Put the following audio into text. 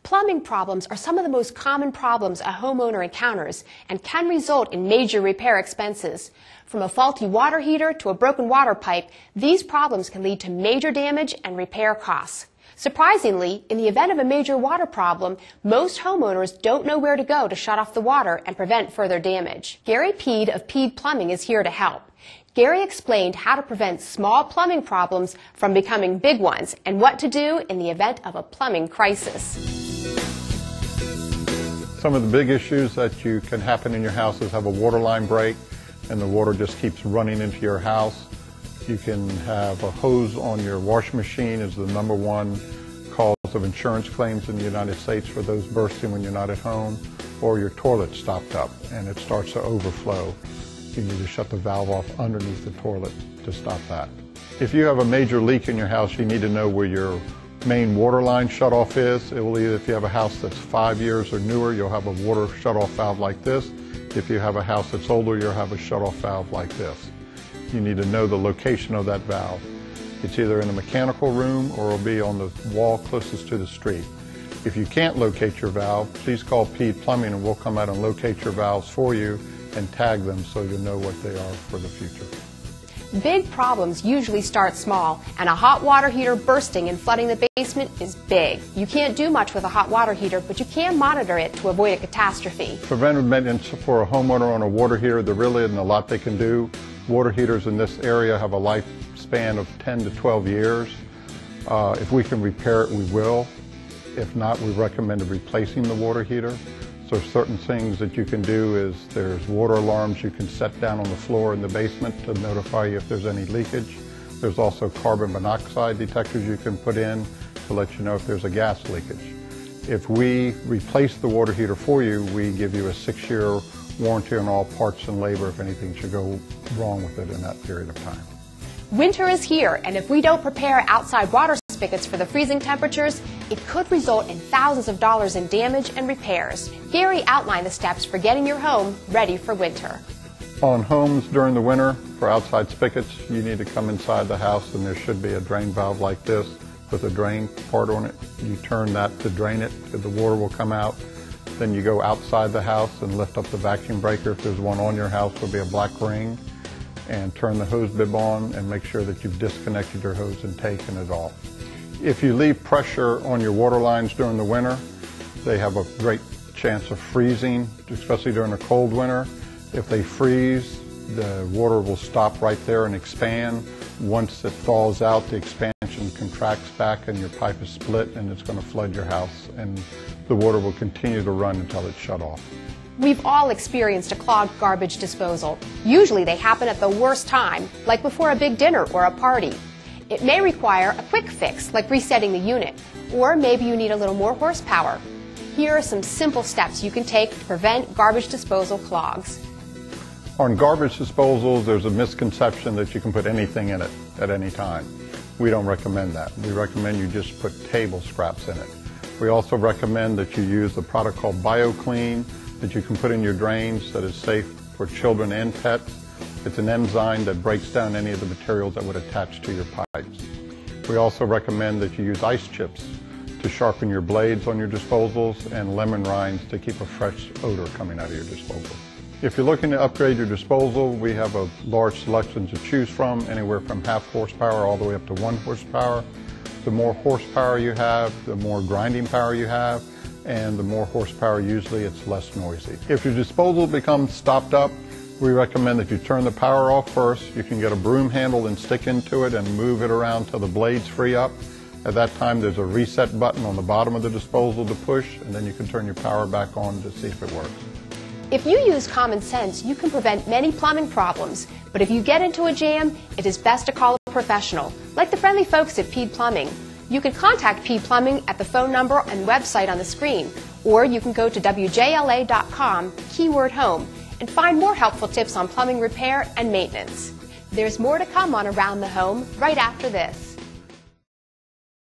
Plumbing problems are some of the most common problems a homeowner encounters and can result in major repair expenses. From a faulty water heater to a broken water pipe, these problems can lead to major damage and repair costs. Surprisingly, in the event of a major water problem, most homeowners don't know where to go to shut off the water and prevent further damage. Gary Peed of Peed Plumbing is here to help. Gary explained how to prevent small plumbing problems from becoming big ones and what to do in the event of a plumbing crisis. Some of the big issues that can happen in your house is have a water line break and the water just keeps running into your house. You can have a hose on your washing machine is the #1 cause of insurance claims in the United States for those bursting when you're not at home, or your toilet stopped up and it starts to overflow. You need to shut the valve off underneath the toilet to stop that. If you have a major leak in your house, you need to know where your main water line shutoff is. It will either, if you have a house that's 5 years or newer, you'll have a water shutoff valve like this. If you have a house that's older, you'll have a shutoff valve like this. You need to know the location of that valve. It's either in a mechanical room or it'll be on the wall closest to the street. If you can't locate your valve, please call Peed Plumbing and we'll come out and locate your valves for you and tag them so you know what they are for the future. Big problems usually start small, and a hot water heater bursting and flooding the basement is big. You can't do much with a hot water heater, but you can monitor it to avoid a catastrophe. Preventive maintenance for a homeowner on a water heater, there really isn't a lot they can do. Water heaters in this area have a lifespan of 10 to 12 years. If we can repair it, we will. If not, we recommend replacing the water heater. So certain things that you can do is there's water alarms you can set down on the floor in the basement to notify you if there's any leakage. There's also carbon monoxide detectors you can put in to let you know if there's a gas leakage. If we replace the water heater for you, we give you a 6-year warranty on all parts and labor if anything should go wrong with it in that period of time. Winter is here, and if we don't prepare outside water spigots for the freezing temperatures, it could result in thousands of dollars in damage and repairs. Gary outlined the steps for getting your home ready for winter. On homes during the winter, for outside spigots, you need to come inside the house and there should be a drain valve like this with a drain part on it. You turn that to drain it, the water will come out. Then you go outside the house and lift up the vacuum breaker. If there's one on your house, there'll be a black ring. And turn the hose bib on and make sure that you've disconnected your hose and taken it off. If you leave pressure on your water lines during the winter, they have a great chance of freezing, especially during a cold winter. If they freeze, the water will stop right there and expand. Once it thaws out, the expansion contracts back and your pipe is split and it's going to flood your house and the water will continue to run until it's shut off. We've all experienced a clogged garbage disposal. Usually they happen at the worst time, like before a big dinner or a party. It may require a quick fix, like resetting the unit, or maybe you need a little more horsepower. Here are some simple steps you can take to prevent garbage disposal clogs. On garbage disposals, there's a misconception that you can put anything in it at any time. We don't recommend that. We recommend you just put table scraps in it. We also recommend that you use a product called BioClean that you can put in your drains that is safe for children and pets. It's an enzyme that breaks down any of the materials that would attach to your pipes. We also recommend that you use ice chips to sharpen your blades on your disposals and lemon rinds to keep a fresh odor coming out of your disposal. If you're looking to upgrade your disposal, we have a large selection to choose from, anywhere from 0.5 horsepower all the way up to 1 horsepower. The more horsepower you have, the more grinding power you have, and the more horsepower, usually it's less noisy. If your disposal becomes stopped up, we recommend that you turn the power off first. You can get a broom handle and stick into it and move it around till the blades free up. At that time, there's a reset button on the bottom of the disposal to push, and then you can turn your power back on to see if it works. If you use common sense, you can prevent many plumbing problems. But if you get into a jam, it is best to call a professional, like the friendly folks at Peed Plumbing. You can contact Peed Plumbing at the phone number and website on the screen, or you can go to wjla.com, keyword home, and find more helpful tips on plumbing repair and maintenance. There's more to come on Around the Home right after this.